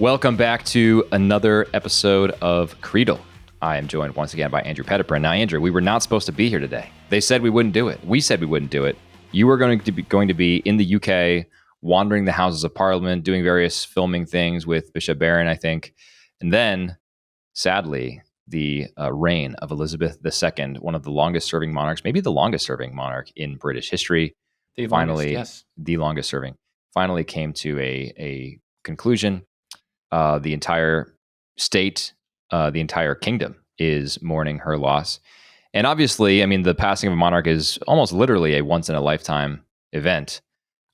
Welcome back to another episode of Creedle. I am joined once again by Andrew Petiprin. Now, Andrew, we were not supposed to be here today. They said we wouldn't do it. We said we wouldn't do it. You were going to be in the UK, wandering the Houses of Parliament, doing various filming things with Bishop Barron, I think. And then, sadly, the reign of Elizabeth II, one of the longest-serving monarchs, maybe the longest-serving monarch in British history, the longest serving, finally came to a conclusion. The entire state, the entire kingdom is mourning her loss. And obviously, I mean, the passing of a monarch is almost literally a once-in-a-lifetime event.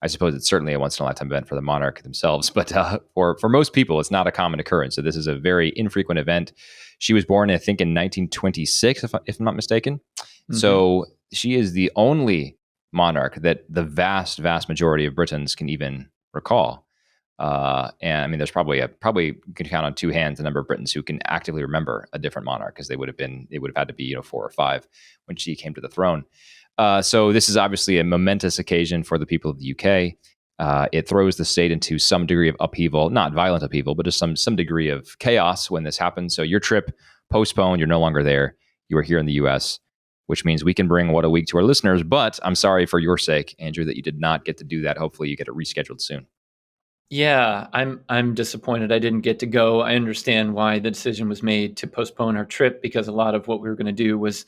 I suppose it's certainly a once-in-a-lifetime event for the monarch themselves, but for most people, it's not a common occurrence. So this is a very infrequent event. She was born, I think, in 1926, if I'm not mistaken. Mm-hmm. So she is the only monarch that the vast, vast majority of Britons can even recall. And I mean, there's probably you can count on two hands the number of Britons who can actively remember a different monarch, because it would have had to be 4 or 5 when she came to the throne. So this is obviously a momentous occasion for the people of the UK. It throws the state into some degree of upheaval, not violent upheaval, but just some degree of chaos when this happens. So your trip postponed, you're no longer there. You are here in the US, which means we can bring What a Week to our listeners. But I'm sorry for your sake, Andrew, that you did not get to do that. Hopefully you get it rescheduled soon. Yeah, I'm disappointed I didn't get to go. I understand why the decision was made to postpone our trip, because a lot of what we were going to do was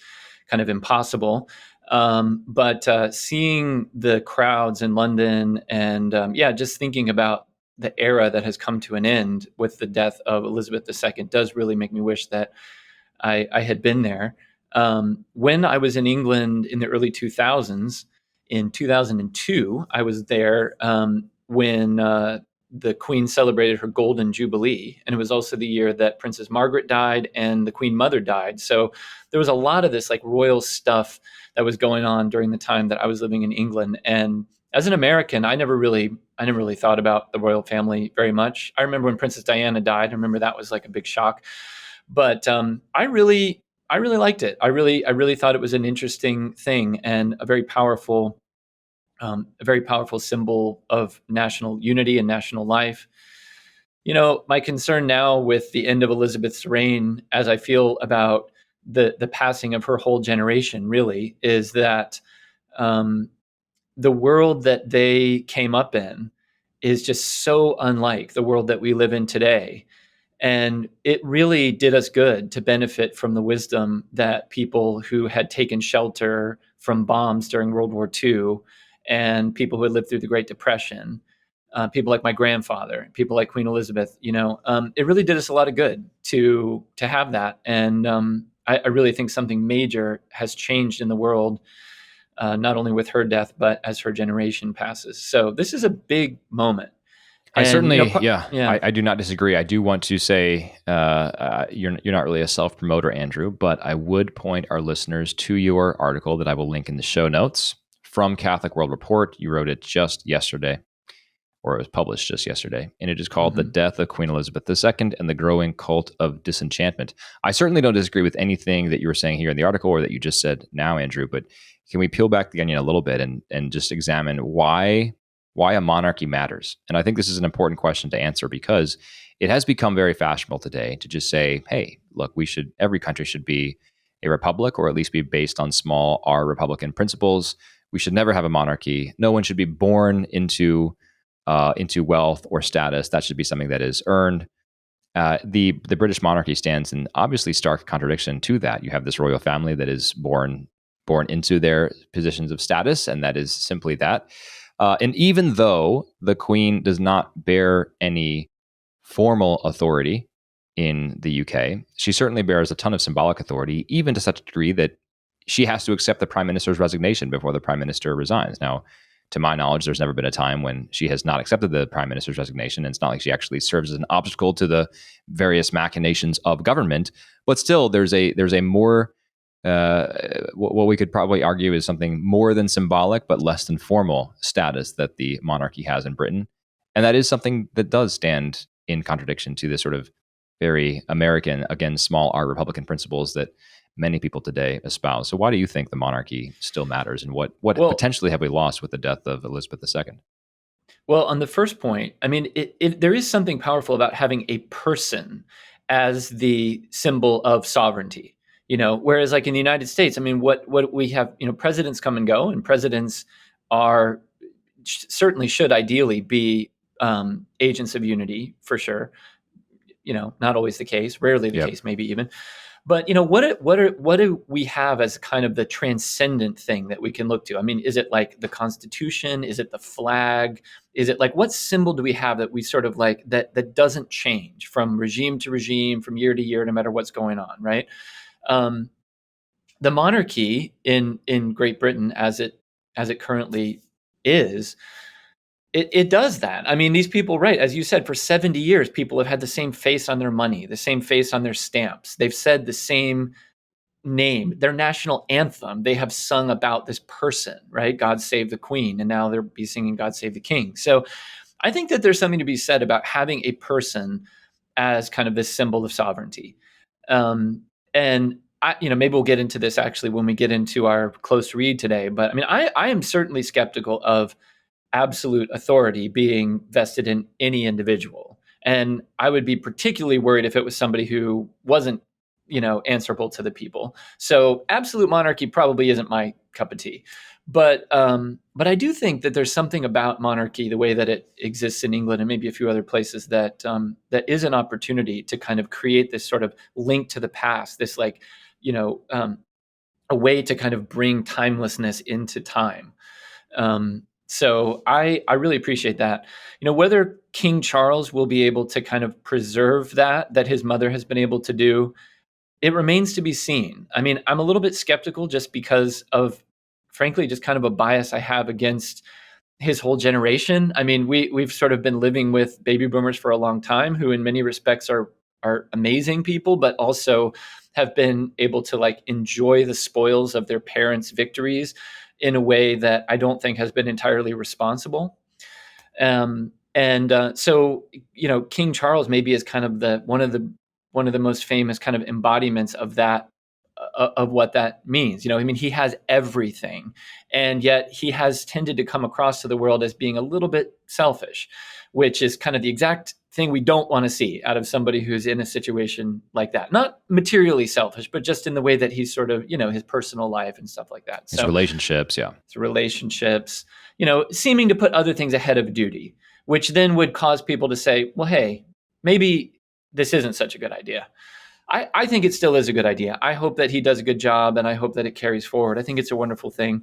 kind of impossible. But seeing the crowds in London and just thinking about the era that has come to an end with the death of Elizabeth II does really make me wish that I had been there. When I was in England in the early 2000s, in 2002, I was there when the Queen celebrated her Golden Jubilee. And it was also the year that Princess Margaret died and the Queen Mother died. So there was a lot of this like royal stuff that was going on during the time that I was living in England. And as an American, I never really thought about the royal family very much. I remember when Princess Diana died. I remember that was like a big shock. But I really liked it. I really thought it was an interesting thing and a very powerful symbol of national unity and national life. My concern now with the end of Elizabeth's reign, as I feel about the passing of her whole generation, really, is that the world that they came up in is just so unlike the world that we live in today. And it really did us good to benefit from the wisdom that people who had taken shelter from bombs during World War II and people who had lived through the Great Depression, people like my grandfather, people like Queen Elizabeth, it really did us a lot of good to have that. And I really think something major has changed in the world, not only with her death, but as her generation passes. So this is a big moment. I certainly, I do not disagree. I do want to say you're not really a self-promoter, Andrew, but I would point our listeners to your article that I will link in the show notes from Catholic World Report. You wrote it just yesterday, or it was published just yesterday, and it is called The Death of Queen Elizabeth II and the Growing Cult of Disenchantment. I certainly don't disagree with anything that you were saying here in the article or that you just said now, Andrew, but can we peel back the onion a little bit and just examine why a monarchy matters? And I think this is an important question to answer, because it has become very fashionable today to just say, hey, look, every country should be a republic, or at least be based on small r republican principles. We should never have a monarchy. No one should be born into wealth or status. That should be something that is earned. The British monarchy stands in obviously stark contradiction to that. You have this royal family that is born into their positions of status, and that is simply that. And even though the Queen does not bear any formal authority in the UK, she certainly bears a ton of symbolic authority, even to such a degree that she has to accept the Prime Minister's resignation before the Prime Minister resigns. Now, to my knowledge, there's never been a time when she has not accepted the Prime Minister's resignation. And it's not like she actually serves as an obstacle to the various machinations of government. But still, there's a more what we could probably argue is something more than symbolic, but less than formal status that the monarchy has in Britain. And that is something that does stand in contradiction to this sort of very American, again, small r Republican principles that many people today espouse. So why do you think the monarchy still matters, and what potentially have we lost with the death of Elizabeth II? Well, on the first point, I mean, there is something powerful about having a person as the symbol of sovereignty. Whereas like in the United States, I mean, what we have, presidents come and go, and presidents are certainly should ideally be agents of unity for sure. Not always the case, rarely the case, maybe even. But what do we have as kind of the transcendent thing that we can look to? I mean, is it like the Constitution? Is it the flag? Is it like what symbol do we have that we sort of like that doesn't change from regime to regime, from year to year, no matter what's going on, right? The monarchy in Great Britain, as it currently is, it does that. I mean, these people, right, as you said, for 70 years, people have had the same face on their money, the same face on their stamps. They've said the same name, their national anthem. They have sung about this person, right? God save the Queen. And now they'll be singing God save the King. So I think that there's something to be said about having a person as kind of this symbol of sovereignty. And maybe we'll get into this actually when we get into our close read today. But I mean, I am certainly skeptical of absolute authority being vested in any individual. And I would be particularly worried if it was somebody who wasn't, answerable to the people. So absolute monarchy probably isn't my cup of tea. But I do think that there's something about monarchy, the way that it exists in England and maybe a few other places, that that is an opportunity to kind of create this sort of link to the past, this like, a way to kind of bring timelessness into time. So I really appreciate that. Whether King Charles will be able to kind of preserve that his mother has been able to do, it remains to be seen. I mean, I'm a little bit skeptical just because of, frankly, just kind of a bias I have against his whole generation. I mean, we've sort of been living with baby boomers for a long time, who in many respects are amazing people, but also have been able to like enjoy the spoils of their parents' victories in a way that I don't think has been entirely responsible. So King Charles maybe is kind of one of the most famous kind of embodiments of that, of what that means. I mean, he has everything, and yet he has tended to come across to the world as being a little bit selfish, which is kind of the exact thing we don't want to see out of somebody who's in a situation like that. Not materially selfish, but just in the way that he's sort of, his personal life and stuff like that. His relationships, yeah. His relationships, seeming to put other things ahead of duty, which then would cause people to say, well, hey, maybe this isn't such a good idea. I think it still is a good idea. I hope that he does a good job, and I hope that it carries forward. I think it's a wonderful thing.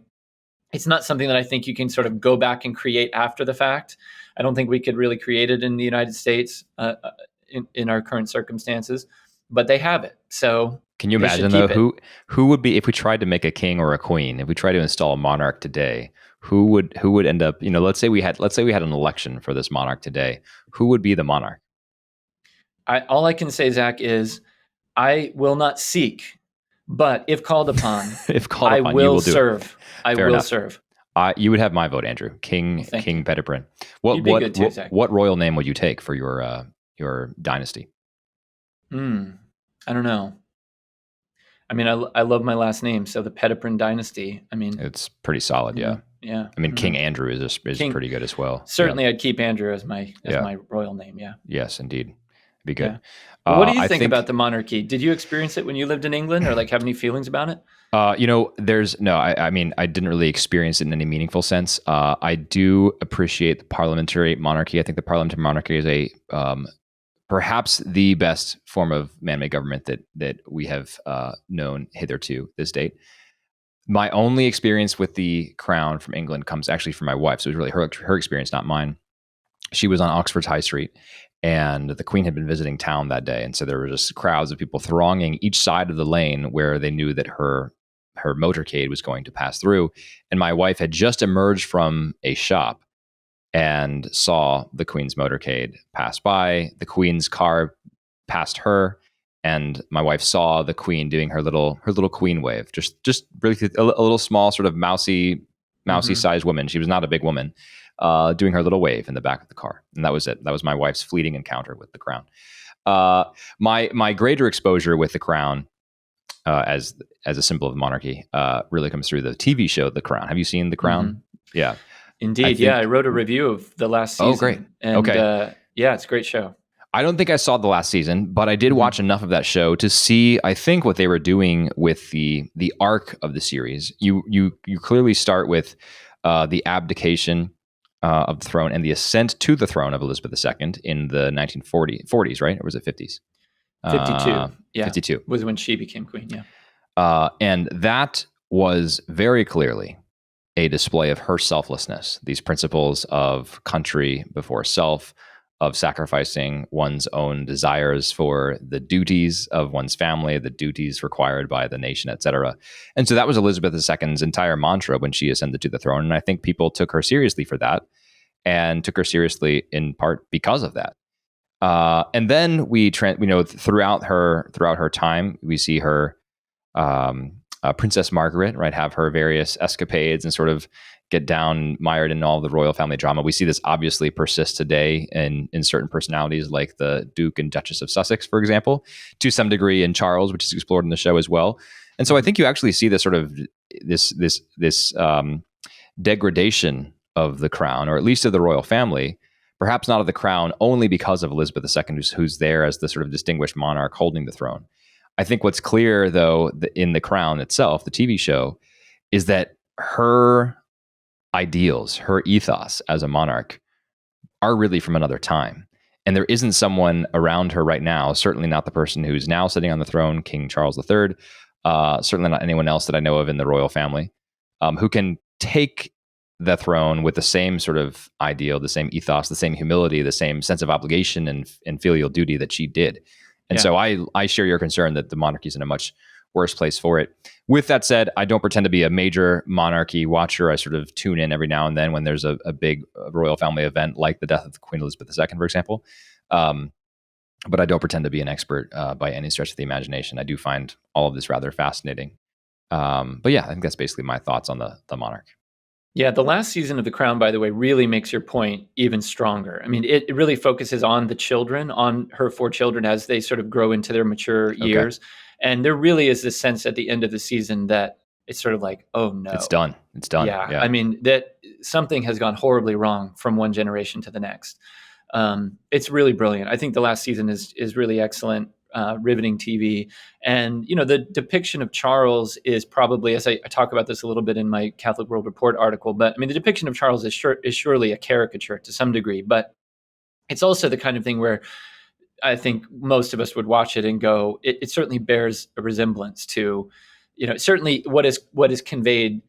It's not something that I think you can sort of go back and create after the fact. I don't think we could really create it in the United States in our current circumstances, but they have it. So can you imagine though who would be, if we tried to make a king or a queen, if we tried to install a monarch today, who would end up, let's say we had an election for this monarch today, who would be the monarch? All I can say, Zach, is I will not seek, but if called upon, I will serve. I will serve. You would have my vote, Andrew. King Petiprin. What royal name would you take for your dynasty? I don't know. I mean, I love my last name, so the Petiprin dynasty. I mean, it's pretty solid, yeah. Yeah. I mean, King Andrew is pretty good as well. Certainly, yeah. I'd keep Andrew as my royal name. Yeah. Yes, indeed. Be good. Yeah. Well, what do you think about the monarchy? Did you experience it when you lived in England, or like have any feelings about it? I mean, I didn't really experience it in any meaningful sense. I do appreciate the parliamentary monarchy. I think the parliamentary monarchy is perhaps the best form of man-made government that we have known hitherto this date. My only experience with the crown from England comes actually from my wife. So it was really her experience, not mine. She was on Oxford's High Street, and the Queen had been visiting town that day. And so there were just crowds of people thronging each side of the lane where they knew that her motorcade was going to pass through. And my wife had just emerged from a shop and saw the Queen's motorcade pass by. The Queen's car passed her, and my wife saw the Queen doing her little Queen wave. Just really a little small, sort of mousy sized woman. She was not a big woman. Doing her little wave in the back of the car. And that was it. That was my wife's fleeting encounter with the crown. My greater exposure with the crown as a symbol of monarchy really comes through the TV show The Crown. Have you seen The Crown? Mm-hmm. Yeah. Indeed. Yeah. I wrote a review of the last season. Oh, great. And, okay. Yeah, it's a great show. I don't think I saw the last season, but I did watch enough of that show to see, I think, what they were doing with the arc of the series. You clearly start with the abdication of the throne and the ascent to the throne of Elizabeth II in the 1940s, right? Or was it 50s? 52. Yeah. 52 was when she became queen. Yeah. And that was very clearly a display of her selflessness, these principles of country before self, of sacrificing one's own desires for the duties of one's family, the duties required by the nation, etc. And so that was Elizabeth II's entire mantra when she ascended to the throne. And I think people took her seriously for that, and took her seriously in part because of that. And then throughout her time, we see her Princess Margaret, right, have her various escapades and sort of get down mired in all the royal family drama. We see this obviously persist today in certain personalities like the Duke and Duchess of Sussex, for example, to some degree in Charles, which is explored in the show as well. And so I think you actually see this sort of this degradation of the crown, or at least of the royal family, perhaps not of the crown only because of Elizabeth II, who's there as the sort of distinguished monarch holding the throne. I think what's clear, though, in The Crown itself, the TV show, is that her ideals, her ethos as a monarch are really from another time. And there isn't someone around her right now, certainly not the person who's now sitting on the throne, King Charles III, certainly not anyone else that I know of in the royal family, who can take the throne with the same sort of ideal, the same ethos, the same humility, the same sense of obligation and filial duty that she did. And so I share your concern that the monarchy is in a much worse place for it. With that said, I don't pretend to be a major monarchy watcher. I sort of tune in every now and then when there's a big royal family event like the death of Queen Elizabeth II, for example. But I don't pretend to be an expert by any stretch of the imagination. I do find all of this rather fascinating. But yeah, I think that's basically my thoughts on the monarch. Yeah, the last season of The Crown, by the way, really makes your point even stronger. I mean, it really focuses on the children, on her 4 children as they sort of grow into their mature years. And there really is this sense at the end of the season that it's sort of like, oh no. It's done. Yeah. I mean, that something has gone horribly wrong from one generation to the next. It's really brilliant. I think the last season is really excellent. Riveting TV. And, the depiction of Charles is probably, as I talk about this a little bit in my Catholic World Report article, but I mean, the depiction of Charles is surely a caricature to some degree, but it's also the kind of thing where I think most of us would watch it and go, it certainly bears a resemblance to, certainly what is conveyed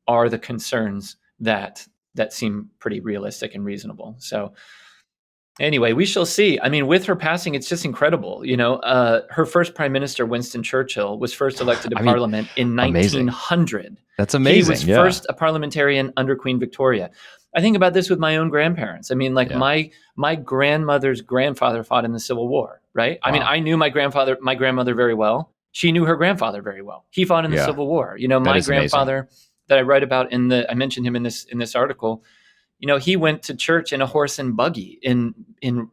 are the concerns that seem pretty realistic and reasonable. So anyway, we shall see. I mean, with her passing, it's just incredible. Her first prime minister, Winston Churchill, was first elected to Parliament in 1900. Amazing. That's amazing. He was first a parliamentarian under Queen Victoria. I think about this with my own grandparents. I mean, my grandmother's grandfather fought in the Civil War, right? Wow. I mean, I knew my grandmother very well. She knew her grandfather very well. He fought in the Civil War. My grandfather amazing. That I write about I mentioned him in this article. He went to church in a horse and buggy in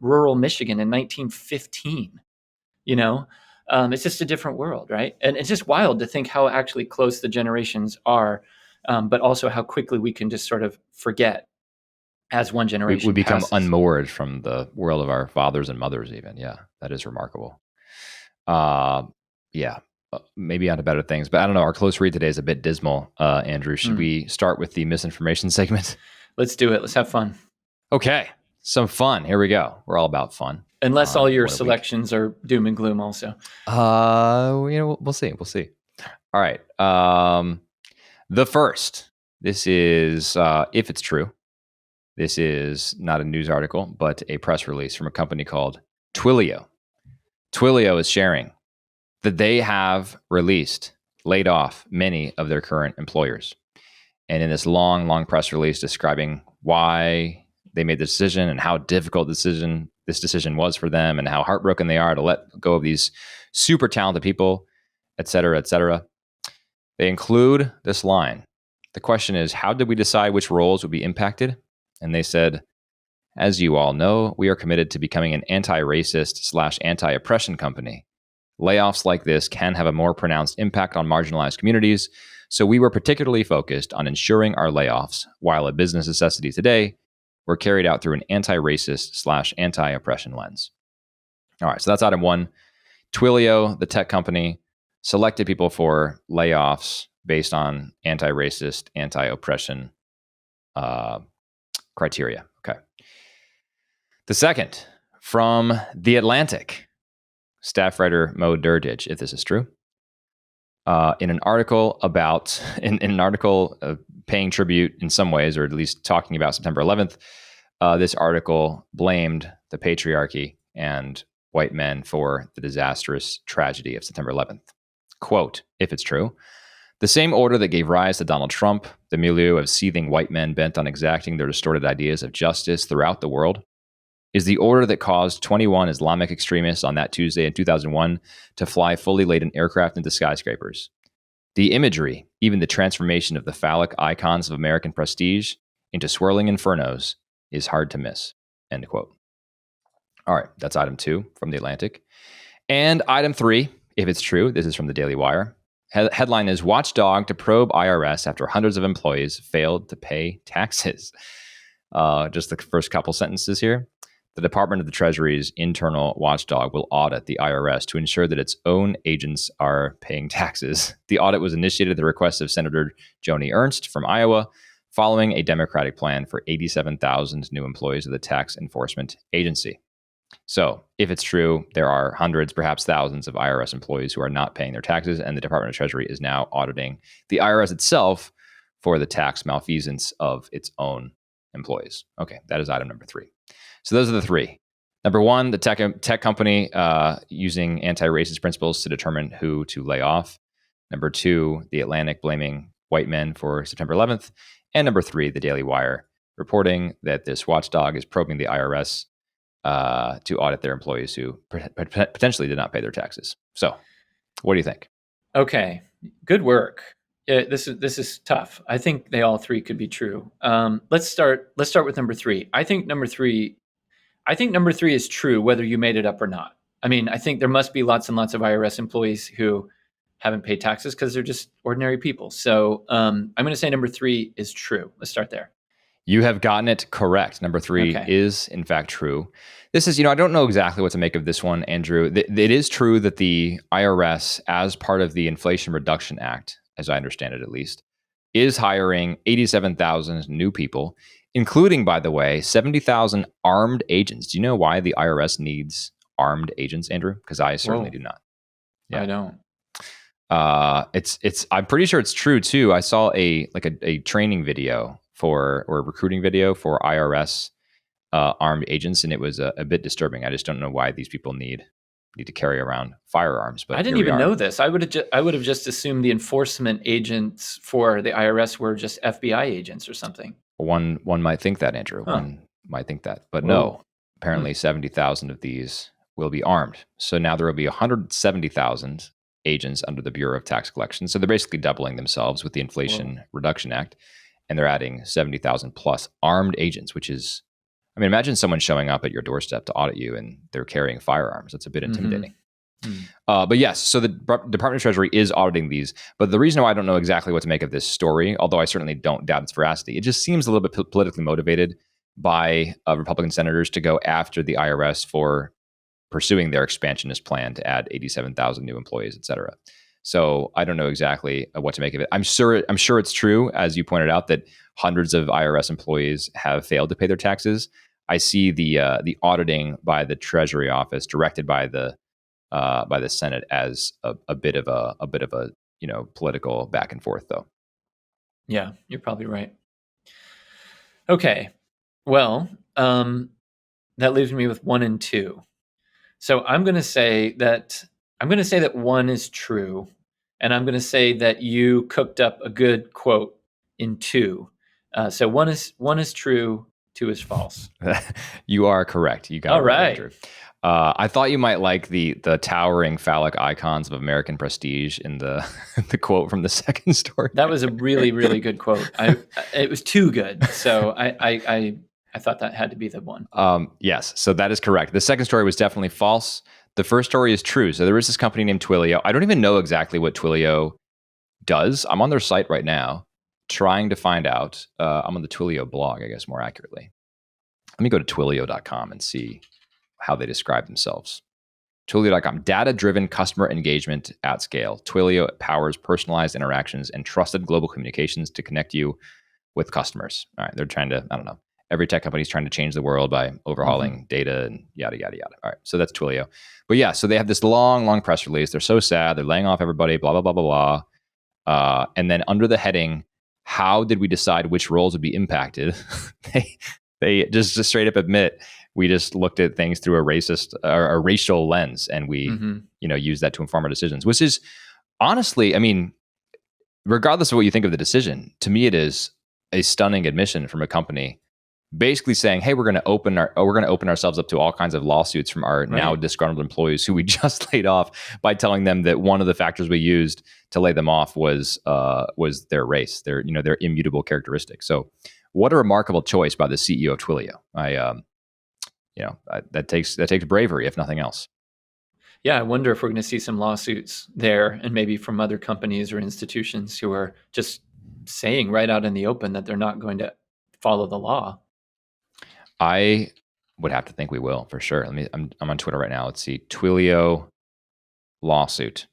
rural Michigan in 1915. It's just a different world, right? And it's just wild to think how actually close the generations are, but also how quickly we can just sort of forget as one generation we become passes. Unmoored from the world of our fathers and mothers even. Yeah, that is remarkable. Maybe on to better things, but I don't know. Our close read today is a bit dismal. Andrew, should we start with the misinformation segment? Let's do it. Let's have fun. Okay. Some fun. Here we go. We're all about fun. Unless all your selections are doom and gloom also. We'll see. All right. The first, this is, if it's true, this is not a news article, but a press release from a company called Twilio. Twilio is sharing that they have laid off many of their current employers. And in this long press release describing why they made the decision and how difficult this decision was for them and how heartbroken they are to let go of these super talented people, et cetera, they include this line. The question is, how did we decide which roles would be impacted? And they said, as you all know, we are committed to becoming an anti-racist / anti-oppression company. Layoffs like this can have a more pronounced impact on marginalized communities, so we were particularly focused on ensuring our layoffs, while a business necessity today, were carried out through an anti-racist / anti-oppression lens. All right, so that's item one. Twilio, the tech company, selected people for layoffs based on anti-racist, anti-oppression criteria. Okay. The second, from The Atlantic, staff writer Mo Durdage, if this is true, in an article about, in an article paying tribute in some ways, or at least talking about September 11th, this article blamed the patriarchy and white men for the disastrous tragedy of September 11th. Quote, if it's true, the same order that gave rise to Donald Trump, the milieu of seething white men bent on exacting their distorted ideas of justice throughout the world, is the order that caused 21 Islamic extremists on that Tuesday in 2001 to fly fully laden aircraft into skyscrapers. The imagery, even the transformation of the phallic icons of American prestige into swirling infernos, is hard to miss. End quote. All right, that's item 2 from The Atlantic. And item 3, if it's true, this is from the Daily Wire. Headline is Watchdog to probe IRS after hundreds of employees failed to pay taxes. Just the first couple sentences here. The Department of the Treasury's internal watchdog will audit the IRS to ensure that its own agents are paying taxes. The audit was initiated at the request of Senator Joni Ernst from Iowa, following a Democratic plan for 87,000 new employees of the tax enforcement agency. So, if it's true, there are hundreds, perhaps thousands of IRS employees who are not paying their taxes, and the Department of Treasury is now auditing the IRS itself for the tax malfeasance of its own employees. Okay, that is item number 3. So those are the 3. Number 1, the tech company using anti-racist principles to determine who to lay off. Number 2, The Atlantic blaming white men for September 11th. And number 3, the Daily Wire reporting that this watchdog is probing the IRS to audit their employees who potentially did not pay their taxes. So, what do you think? Okay, good work. Yeah, this is tough. I think they all 3 could be true. Let's start with number 3. I think number 3 is true, whether you made it up or not. I mean, I think there must be lots and lots of IRS employees who haven't paid taxes because they're just ordinary people. So I'm going to say number 3 is true. Let's start there. You have gotten it correct. Number 3 is, in fact, true. This is, I don't know exactly what to make of this one, Andrew. It is true that the IRS, as part of the Inflation Reduction Act, as I understand it at least, is hiring 87,000 new people, including, by the way, 70,000 armed agents. Do you know why the IRS needs armed agents, Andrew? Because I certainly do not. Yeah. I don't. I'm pretty sure it's true too. I saw a training video or a recruiting video for IRS armed agents, and it was a bit disturbing. I just don't know why these people need to carry around firearms. But I didn't even know this. I would have just assumed the enforcement agents for the IRS were just FBI agents or something. One might think that, Andrew. One might think that, but no. Apparently, 70,000 of these will be armed. So now there will be 170,000 agents under the Bureau of Tax Collection. So they're basically doubling themselves with the Inflation Reduction Act, and they're adding 70,000 plus armed agents, which is, I mean, imagine someone showing up at your doorstep to audit you and they're carrying firearms. That's a bit intimidating. But yes, so the Department of Treasury is auditing these. But the reason why I don't know exactly what to make of this story, although I certainly don't doubt its veracity, it just seems a little bit politically motivated by Republican senators to go after the IRS for pursuing their expansionist plan to add 87,000 new employees, et cetera. So I don't know exactly what to make of it. I'm sure it's true, as you pointed out, that hundreds of IRS employees have failed to pay their taxes. I see the auditing by the Treasury Office, directed by the Senate, as a bit of a political back and forth, though. Yeah, you're probably right. Okay, well, that leaves me with 1 and 2. So I'm going to say that 1 is true, and I'm going to say that you cooked up a good quote in 2. So 1 is true, 2 is false. You are correct. You got all it right, Andrew. I thought you might like the towering phallic icons of American prestige in the the quote from the second story. That was a really, really good quote. It was too good, so I thought that had to be the one. Yes, so that is correct. The second story was definitely false. The first story is true. So there is this company named Twilio. I don't even know exactly what Twilio does. I'm on their site right now trying to find out. I'm on the Twilio blog, I guess, more accurately. Let me go to twilio.com and see how they describe themselves. Twilio.com, data-driven customer engagement at scale. Twilio powers personalized interactions and trusted global communications to connect you with customers. All right, they're trying to, I don't know, every tech company is trying to change the world by overhauling data and yada, yada, yada. All right, so that's Twilio. But yeah, so they have this long, long press release. They're so sad. They're laying off everybody, blah, blah, blah, blah, blah. And then under the heading, how did we decide which roles would be impacted? they just straight up admit, we just looked at things through a racist or a racial lens, and we, use that to inform our decisions, which is honestly, I mean, regardless of what you think of the decision, to me, it is a stunning admission from a company basically saying, hey, we're going to open ourselves up to all kinds of lawsuits from our now disgruntled employees who we just laid off, by telling them that one of the factors we used to lay them off was their race, their immutable characteristics. So what a remarkable choice by the CEO of Twilio. That takes bravery, if nothing else. Yeah, I wonder if we're going to see some lawsuits there, and maybe from other companies or institutions who are just saying right out in the open that they're not going to follow the law. I would have to think we will, for sure. I'm on Twitter right now. Let's see, Twilio lawsuit.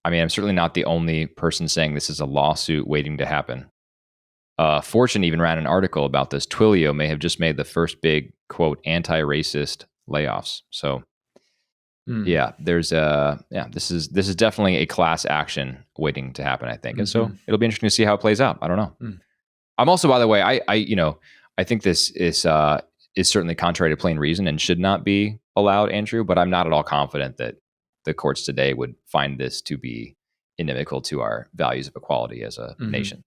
I mean, I'm certainly not the only person saying this is a lawsuit waiting to happen. Fortune even ran an article about this. Twilio may have just made the first big, quote, anti-racist layoffs. So yeah, there's this is definitely a class action waiting to happen, I think. And so it'll be interesting to see how it plays out. I don't know. I'm also, by the way, I think this is certainly contrary to plain reason and should not be allowed, Andrew, but I'm not at all confident that the courts today would find this to be inimical to our values of equality as a nation.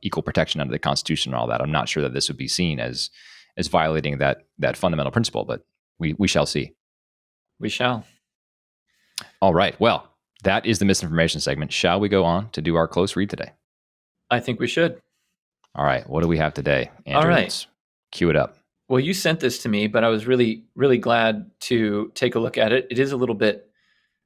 Equal protection under the Constitution and all that. I'm not sure that this would be seen as violating that fundamental principle, but we shall see. We shall. All right. Well, that is the misinformation segment. Shall we go on to do our close read today? I think we should. All right. What do we have today, Andrew? All right. Let's cue it up. Well, you sent this to me, but I was really, really glad to take a look at it. It is a little bit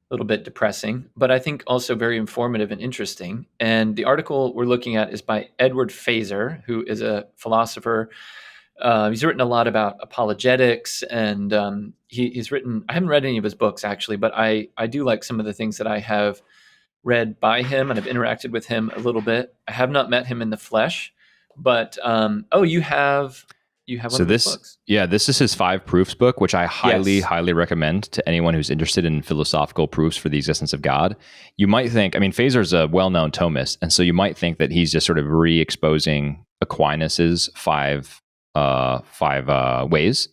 depressing, but I think also very informative and interesting. And the article we're looking at is by Ed Feser, who is a philosopher. He's written a lot about apologetics, and he's written, I haven't read any of his books actually, but I do like some of the things that I have read by him, and I've interacted with him a little bit. I have not met him in the flesh, but you have one of his books. Yeah, this is his 5 Proofs book, which I highly recommend to anyone who's interested in philosophical proofs for the existence of God. You might think, I mean, Feser's a well-known Thomist, and so you might think that he's just sort of re-exposing Aquinas's five ways,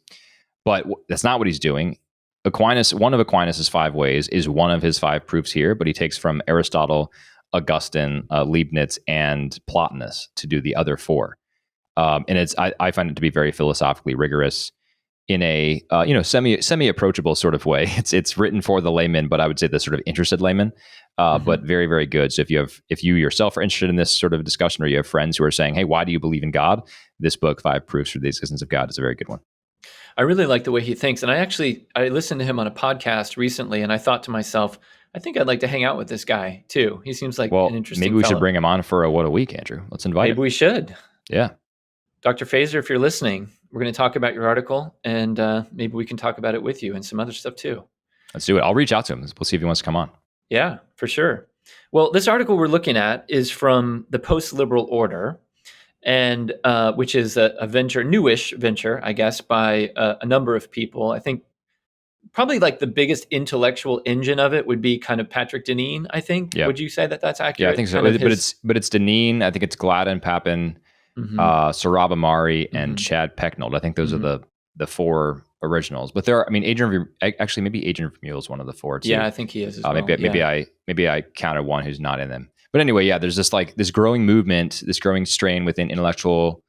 but that's not what he's doing. One of Aquinas's 5 ways is one of his 5 proofs here, but he takes from Aristotle, Augustine, Leibniz, and Plotinus to do the other 4. And I find it to be very philosophically rigorous in a semi approachable sort of way. It's written for the layman, but I would say the sort of interested layman, but very, very good. So if you yourself are interested in this sort of discussion, or you have friends who are saying, hey, why do you believe in God? This book, 5 Proofs for the Existence of God, is a very good one. I really like the way he thinks. And I listened to him on a podcast recently, and I thought to myself, I think I'd like to hang out with this guy too. He seems like an interesting maybe we fellow. Should bring him on for What a Week, Andrew. Let's invite him. Maybe we should. Yeah. Dr. Feser, if you're listening, we're going to talk about your article, and maybe we can talk about it with you and some other stuff too. Let's do it. I'll reach out to him. We'll see if he wants to come on. Yeah, for sure. Well, this article we're looking at is from the Post-Liberal Order, and which is a newish venture, I guess, by a number of people. I think probably like the biggest intellectual engine of it would be kind of Patrick Deneen, I think. Yep. Would you say that that's accurate? Yeah, I think so. But it's Deneen. I think it's Gladden Papin, Saurabh Amari, and Chad Pecknold. I think those are the 4 originals. But there are, I mean, maybe Adrian Vermeule is one of the 4 too. Yeah, I think he is as well. Maybe I counted one who's not in them. But anyway, yeah, there's this growing movement, this growing strain within intellectual.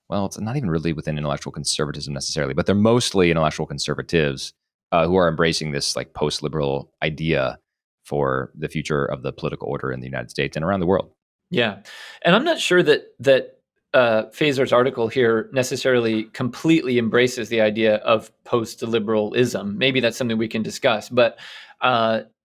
Well, it's not even really within intellectual conservatism necessarily, but they're mostly intellectual conservatives who are embracing this like post-liberal idea for the future of the political order in the United States and around the world. Yeah, and I'm not sure that Feser's article here necessarily completely embraces the idea of post-liberalism. Maybe that's something we can discuss, but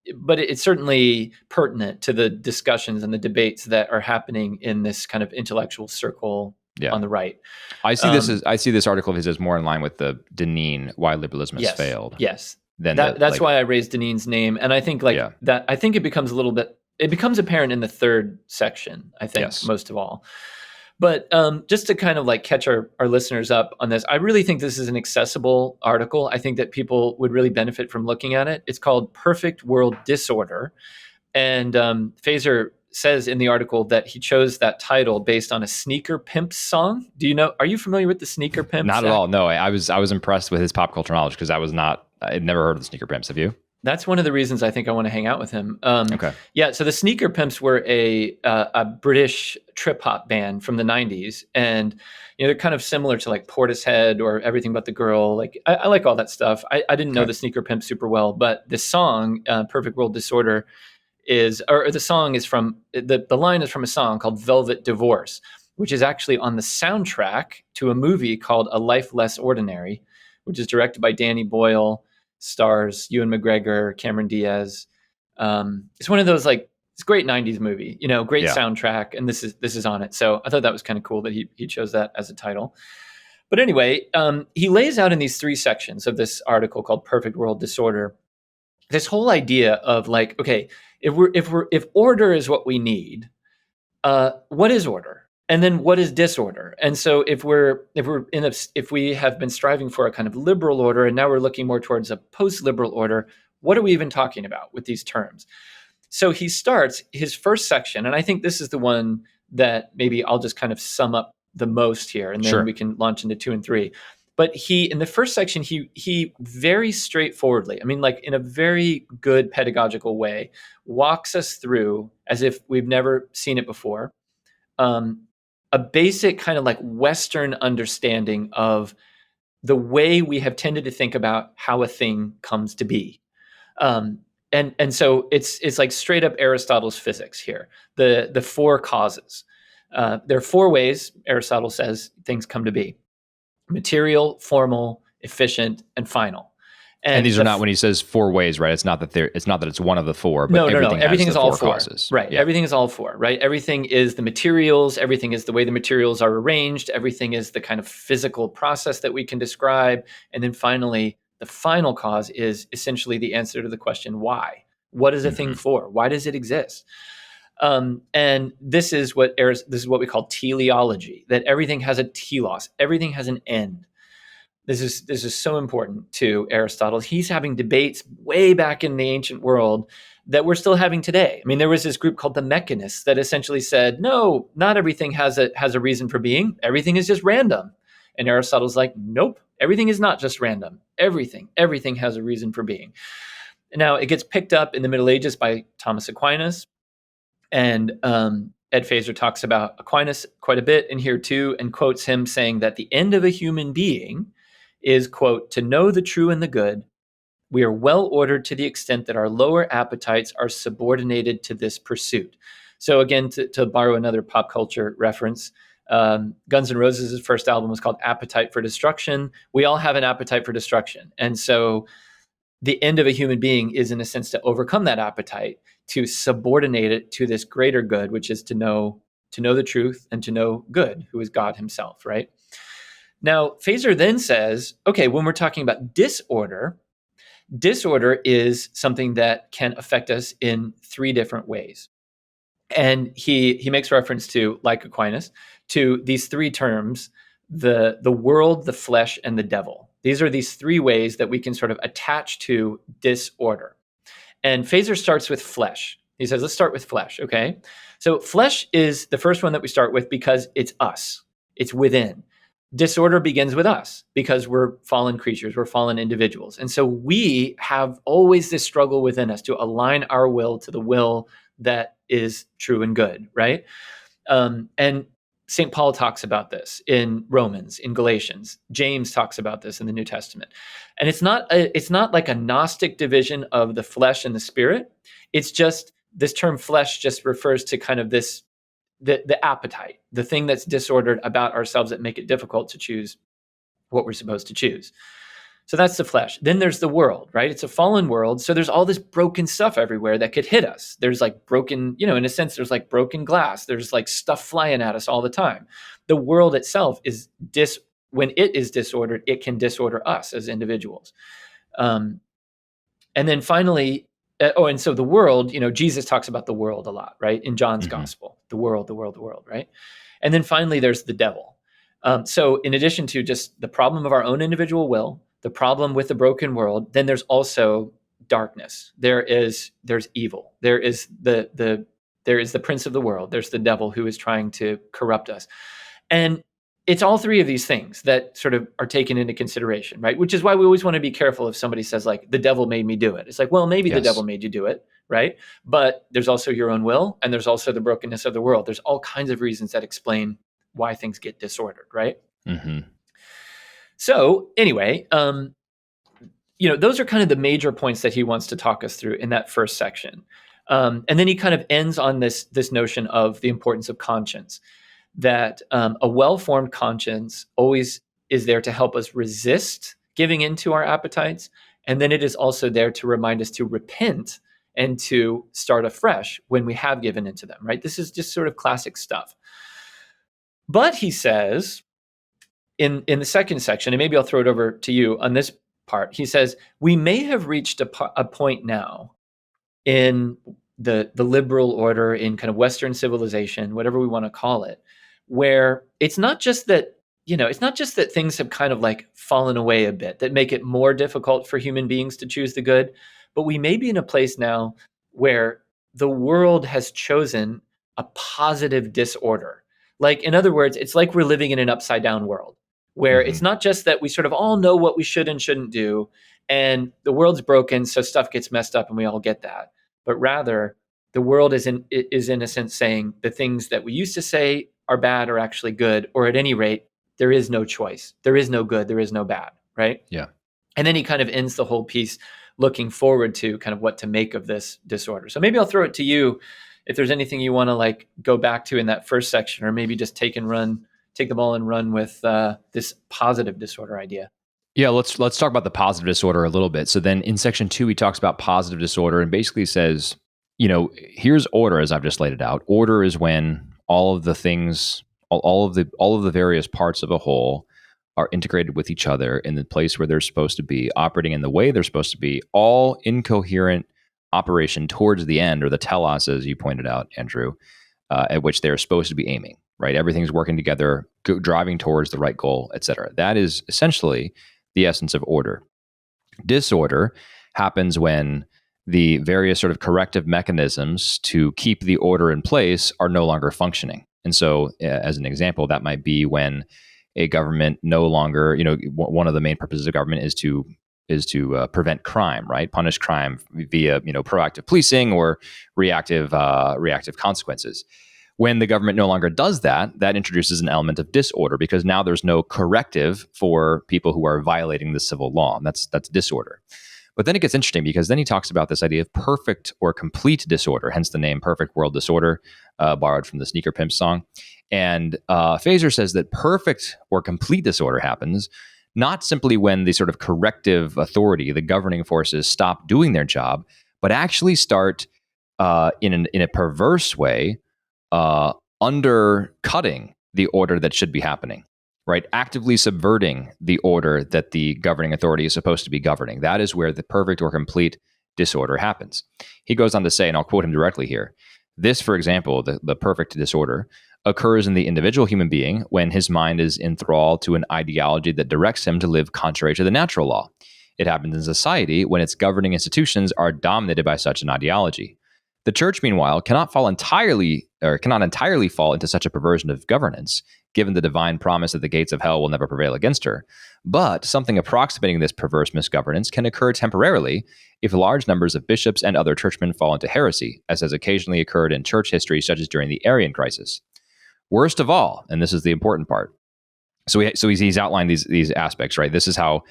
it's certainly pertinent to the discussions and the debates that are happening in this kind of intellectual circle on the right. I see this article of his as more in line with the Deneen, Why Liberalism Has Failed. Yes. That's why I raised Deneen's name. And I think that I think it becomes apparent in the third section, I think, most of all. But just to kind of catch our listeners up on this, I really think this is an accessible article. I think that people would really benefit from looking at it. It's called Perfect World Disorder. And Feser says in the article that he chose that title based on a Sneaker Pimps song. Are you familiar with the Sneaker Pimps? Not at all. No, I was impressed with his pop culture knowledge because I'd never heard of the Sneaker Pimps. Have you? That's one of the reasons I think I want to hang out with him. Okay. Yeah. So the Sneaker Pimps were a British trip hop band from the 90s. And, they're kind of similar to Portishead or Everything But the Girl. I like all that stuff. I didn't know the Sneaker Pimps super well, but the song, Perfect World Disorder, the song is from, the line is from a song called Velvet Divorce, which is actually on the soundtrack to a movie called A Life Less Ordinary, which is directed by Danny Boyle. Stars Ewan McGregor, Cameron Diaz. It's one of those it's a great 90s movie, great soundtrack, and this is on it. So I thought that was kind of cool that he chose that as a title. But anyway, he lays out in these three sections of this article called Perfect World Disorder this whole idea of okay, if order is what we need, what is order? And then what is disorder? And so if we have been striving for a kind of liberal order and now we're looking more towards a post-liberal order, what are we even talking about with these terms? So he starts his first section, and I think this is the one that maybe I'll just kind of sum up the most here, and then we can launch into 2 and 3. But in the first section, he very straightforwardly, in a very good pedagogical way, walks us through, as if we've never seen it before, a basic kind of Western understanding of the way we have tended to think about how a thing comes to be. And so it's like straight up Aristotle's physics here, the four causes. There are four ways, Aristotle says, things come to be: material, formal, efficient, and final. And these are not, when he says four ways, right? It's not that it's one of the four, but no. Everything is all four. Causes. Right. Yeah. Everything is all four, right? Everything is the materials. Everything is the way the materials are arranged. Everything is the kind of physical process that we can describe. And then finally, the final cause is essentially the answer to the question, why? What is a thing for? Why does it exist? And this is what we call teleology, that everything has a telos. Everything has an end. This is so important to Aristotle. He's having debates way back in the ancient world that we're still having today. There was this group called the mechanists that essentially said, no, not everything has a reason for being. Everything is just random. And Aristotle's like, nope, everything is not just random. Everything has a reason for being. Now, it gets picked up in the Middle Ages by Thomas Aquinas. And Ed Feser talks about Aquinas quite a bit in here too, and quotes him saying that the end of a human being is, quote, to know the true and the good. We are well ordered to the extent that our lower appetites are subordinated to this pursuit. So again, to borrow another pop culture reference, Guns N' Roses' first album was called Appetite for Destruction. We all have an appetite for destruction. And so the end of a human being is, in a sense, to overcome that appetite, to subordinate it to this greater good, which is to know the truth and to know good, who is God himself, right? Now, Feser then says, okay, when we're talking about disorder is something that can affect us in three different ways. And he makes reference to, like Aquinas, to these three terms: the world, the flesh, and the devil. These are these three ways that we can sort of attach to disorder. And Feser starts with flesh. He says, let's start with flesh, okay? So flesh is the first one that we start with because it's us. It's within. Disorder begins with us because we're fallen creatures, we're fallen individuals. And so we have always this struggle within us to align our will to the will that is true and good, right? And St. Paul talks about this in Romans, in Galatians. James talks about this in the New Testament. And it's not like a Gnostic division of the flesh and the spirit. It's just, this term flesh just refers to kind of this the appetite, the thing that's disordered about ourselves that make it difficult to choose what we're supposed to choose. So that's the flesh. Then there's the world, right? It's a fallen world. So there's all this broken stuff everywhere that could hit us. There's like broken, in a sense, there's like broken glass. There's like stuff flying at us all the time. The world itself is when it is disordered, it can disorder us as individuals. And then finally, and so the world, Jesus talks about the world a lot, right? In John's gospel, the world, right? And then finally, there's the devil. So in addition to just the problem of our own individual will, the problem with the broken world, then there's also darkness. There's evil. There is the prince of the world. There's the devil who is trying to corrupt us. And it's all three of these things that sort of are taken into consideration, right? Which is why we always want to be careful if somebody says like, the devil made me do it. It's like, well, maybe the devil made you do it, right? But there's also your own will, and there's also the brokenness of the world. There's all kinds of reasons that explain why things get disordered, right? So anyway, those are kind of the major points that he wants to talk us through in that first section. And then he kind of ends on this notion of the importance of conscience, that a well-formed conscience always is there to help us resist giving into our appetites. And then it is also there to remind us to repent and to start afresh when we have given into them, right? This is just sort of classic stuff. But he says in the second section, and maybe I'll throw it over to you on this part, he says, we may have reached a point now in the liberal order, in kind of Western civilization, whatever we want to call it, where it's not just that, things have kind of like fallen away a bit, that make it more difficult for human beings to choose the good, but we may be in a place now where the world has chosen a positive disorder. Like, in other words, it's like we're living in an upside down world where it's not just that we sort of all know what we should and shouldn't do, and the world's broken, so stuff gets messed up and we all get that. But rather, the world is in a sense saying the things that we used to say are bad are actually good, or at any rate, there is no choice. There is no good. There is no bad, right? Yeah. And then he kind of ends the whole piece looking forward to kind of what to make of this disorder. So maybe I'll throw it to you if there's anything you want to like go back to in that first section, or maybe just take the ball and run with this positive disorder idea. Yeah, let's talk about the positive disorder a little bit. So then in section 2, he talks about positive disorder and basically says, here's order as I've just laid it out. Order is when all of the things, all of the various parts of a whole are integrated with each other in the place where they're supposed to be, operating in the way they're supposed to be, all incoherent operation towards the end, or the telos, as you pointed out, Andrew, at which they're supposed to be aiming, right? Everything's working together, driving towards the right goal, etc. That is essentially the essence of order. Disorder happens when the various sort of corrective mechanisms to keep the order in place are no longer functioning. And so, as an example, that might be when a government no longer, one of the main purposes of government is to prevent crime, right? Punish crime via proactive policing or reactive consequences. When the government no longer does that, that introduces an element of disorder, because now there's no corrective for people who are violating the civil law. And that's disorder. But then it gets interesting, because then he talks about this idea of perfect or complete disorder, hence the name Perfect World Disorder, borrowed from the Sneaker Pimp song. And Feser says that perfect or complete disorder happens not simply when the sort of corrective authority, the governing forces, stop doing their job, but actually start in a perverse way undercutting the order that should be happening, right? Actively subverting the order that the governing authority is supposed to be governing. That is where the perfect or complete disorder happens. He goes on to say, and I'll quote him directly here, this, for example, the perfect disorder, occurs in the individual human being when his mind is enthralled to an ideology that directs him to live contrary to the natural law. It happens in society when its governing institutions are dominated by such an ideology. The church, meanwhile, cannot entirely fall into such a perversion of governance, given the divine promise that the gates of hell will never prevail against her. But something approximating this perverse misgovernance can occur temporarily if large numbers of bishops and other churchmen fall into heresy, as has occasionally occurred in church history, such as during the Arian crisis. Worst of all, and this is the important part, so he's outlined these aspects, right? This is how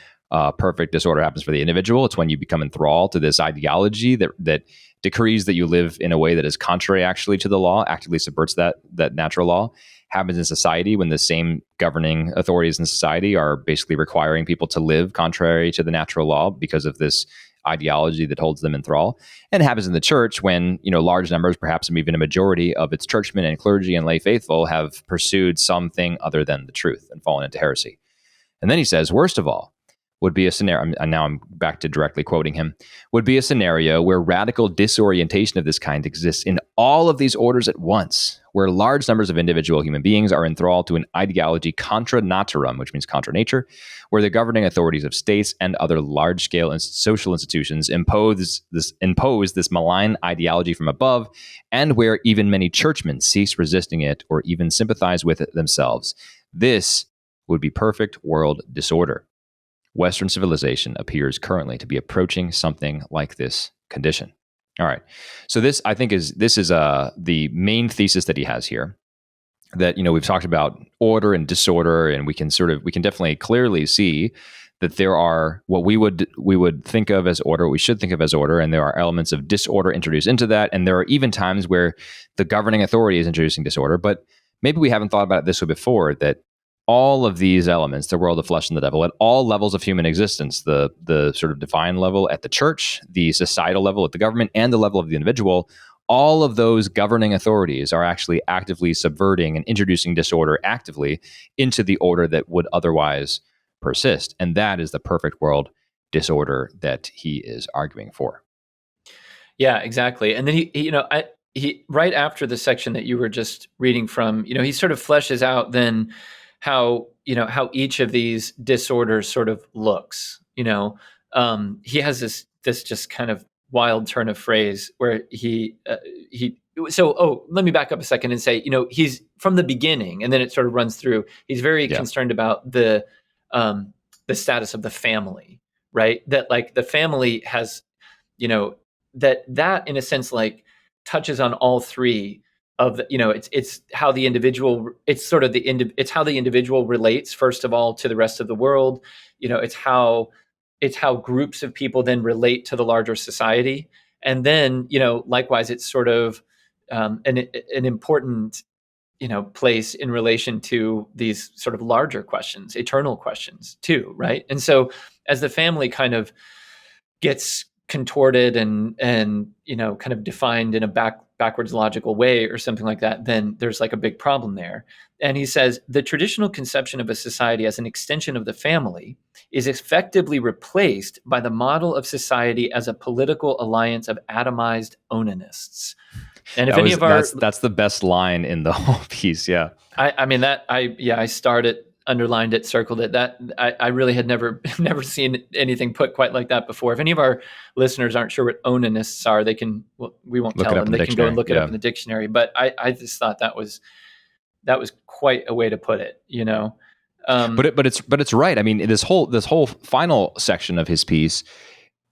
perfect disorder happens for the individual. It's when you become enthralled to this ideology that decrees that you live in a way that is contrary actually to the law, actively subverts that natural law, happens in society when the same governing authorities in society are basically requiring people to live contrary to the natural law because of this ideology that holds them in thrall. And it happens in the church when, large numbers, perhaps even a majority of its churchmen and clergy and lay faithful have pursued something other than the truth and fallen into heresy. And then he says, worst of all, would be a scenario, and now I'm back to directly quoting him, would be a scenario where radical disorientation of this kind exists in all of these orders at once, where large numbers of individual human beings are enthralled to an ideology contra naturam, which means contra nature, where the governing authorities of states and other large-scale and social institutions impose this malign ideology from above, and where even many churchmen cease resisting it or even sympathize with it themselves. This would be perfect world disorder. Western civilization appears currently to be approaching something like this condition. All right. So this, I think, is the main thesis that he has here. That, we've talked about order and disorder, and we can definitely clearly see that there are what we would think of as order, what we should think of as order, and there are elements of disorder introduced into that. And there are even times where the governing authority is introducing disorder. But maybe we haven't thought about it this way before, that all of these elements, the world, the flesh, and the devil, at all levels of human existence, the sort of divine level at the church, the societal level at the government, and the level of the individual, all of those governing authorities are actually actively subverting and introducing disorder actively into the order that would otherwise persist. And that is the perfect world disorder that he is arguing for. Yeah, exactly. And then he right after the section that you were just reading from, he sort of fleshes out then how each of these disorders sort of looks. He has this just kind of wild turn of phrase where let me back up a second and say, he's from the beginning, and then it sort of runs through. He's very concerned about the status of the family, right? That like the family has, that in a sense like touches on all three of the, it's how the individual, it's sort of it's how the individual relates first of all to the rest of the world. It's how groups of people then relate to the larger society, and then likewise it's sort of an important place in relation to these sort of larger questions, eternal questions too, right? And so as the family kind of gets contorted and kind of defined in a backwards logical way or something like that, then there's like a big problem there. And he says the traditional conception of a society as an extension of the family is effectively replaced by the model of society as a political alliance of atomized onanists. And if that's the best line in the whole piece. Yeah. I starred it, underlined it, circled it. That I really had never seen anything put quite like that before. If any of our listeners aren't sure what onanists are, we won't tell them. They can go and look it up in the dictionary. But I just thought that was quite a way to put it, But it's right. I mean, this whole final section of his piece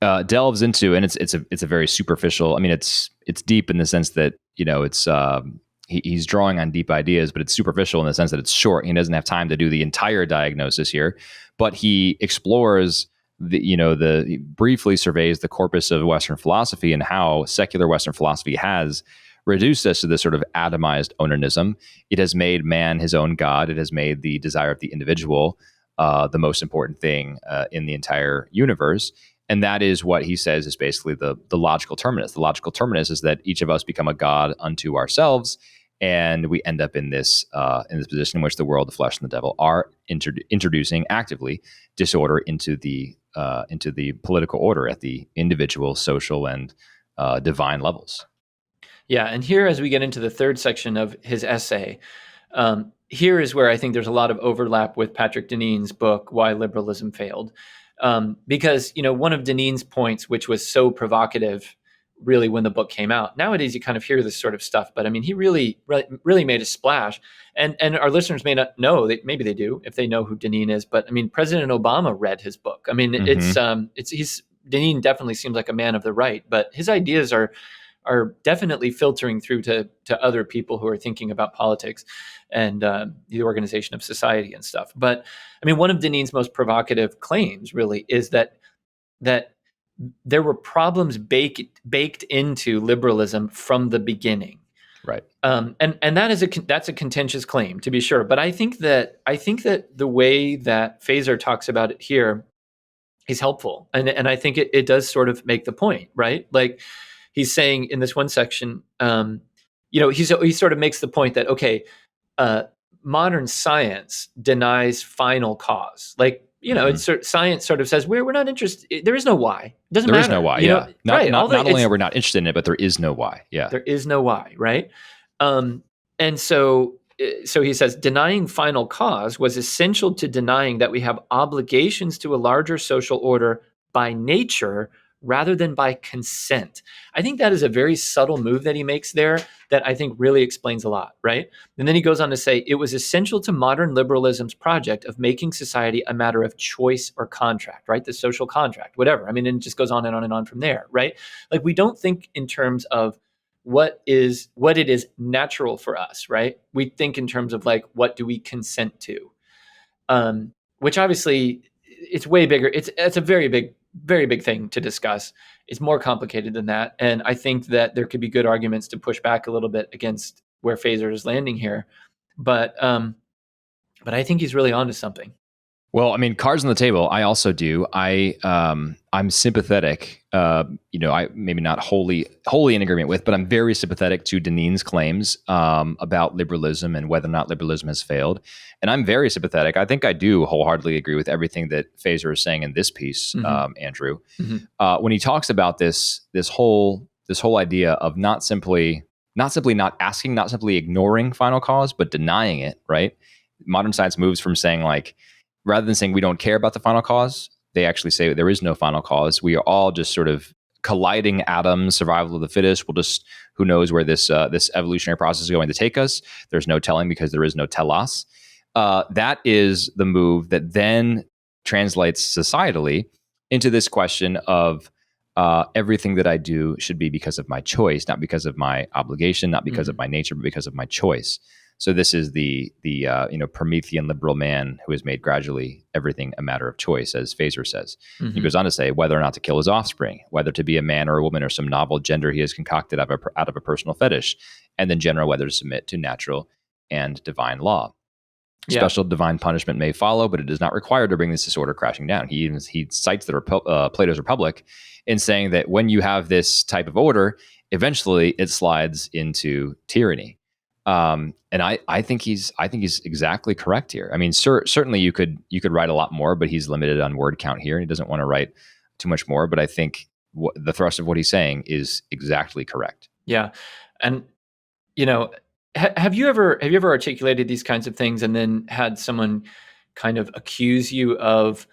delves into, and it's a very superficial. I mean, it's deep in the sense that it's he's drawing on deep ideas, but it's superficial in the sense that it's short. He doesn't have time to do the entire diagnosis here, but he explores he briefly surveys the corpus of Western philosophy and how secular Western philosophy has reduced us to this sort of atomized onanism. It has made man his own God. It has made the desire of the individual the most important thing in the entire universe. And that is what he says is basically the logical terminus. The logical terminus is that each of us become a god unto ourselves, and we end up in this position in which the world, the flesh, and the devil are introducing actively disorder into the political order at the individual, social, and divine levels. Yeah, and here as we get into the third section of his essay, here is where I think there's a lot of overlap with Patrick Deneen's book, Why Liberalism Failed. Because, one of Deneen's points, which was so provocative, really, when the book came out, nowadays you kind of hear this sort of stuff, but I mean, he really made a splash. And our listeners may not know, maybe they do if they know who Deneen is, but I mean, President Obama read his book. I mean, Deneen definitely seems like a man of the right, but his ideas are definitely filtering through to other people who are thinking about politics and the organization of society and stuff. But I mean, one of Deneen's most provocative claims really is that there were problems baked into liberalism from the beginning. Right. And that's a contentious claim, to be sure. But I think that the way that Feser talks about it here is helpful, and I think it does sort of make the point, right? Like he's saying in this one section, he sort of makes the point that okay, modern science denies final cause, like. Science sort of says we're not interested. There is no why. It doesn't matter. There is no why. Yeah. Not only are we not interested in it, but there is no why. Yeah. There is no why. Right. And so he says denying final cause was essential to denying that we have obligations to a larger social order by nature rather than by consent. I think that is a very subtle move that he makes there that I think really explains a lot, right? And then he goes on to say, it was essential to modern liberalism's project of making society a matter of choice or contract, right? The social contract, whatever. I mean, and it just goes on and on and on from there, right? Like we don't think in terms of what it is natural for us, right? We think in terms of like, what do we consent to? Which obviously it's way bigger. It's a very big thing to discuss. It's more complicated than that. And I think that there could be good arguments to push back a little bit against where Feser is landing here. But I think he's really onto something. Well, I mean, cards on the table. I also do. I'm sympathetic. I maybe not wholly in agreement with, but I'm very sympathetic to Deneen's claims about liberalism and whether or not liberalism has failed. And I'm very sympathetic. I think I do wholeheartely agree with everything that Feser is saying in this piece, Andrew, when he talks about this whole idea of not simply not asking, not simply ignoring final cause, but denying it. Right? Modern science moves from saying like, rather than saying we don't care about the final cause, they actually say there is no final cause. We are all just sort of colliding atoms, survival of the fittest. We'll just, who knows where this evolutionary process is going to take us. There's no telling because there is no telos. That is the move that then translates societally into this question of everything that I do should be because of my choice, not because of my obligation, not because of my nature, but because of my choice. So this is the Promethean liberal man who has made gradually everything a matter of choice, as Feser says. He goes on to say whether or not to kill his offspring, whether to be a man or a woman or some novel gender he has concocted out of a personal fetish, and then general whether to submit to natural and divine law. Yeah. Special divine punishment may follow, but it is not required to bring this disorder crashing down. He cites Plato's Republic in saying that when you have this type of order, eventually it slides into tyranny. And I think he's exactly correct here. I mean, certainly you could write a lot more, but he's limited on word count here, and he doesn't want to write too much more. But I think the thrust of what he's saying is exactly correct. Yeah, and have you ever articulated these kinds of things and then had someone kind of accuse you of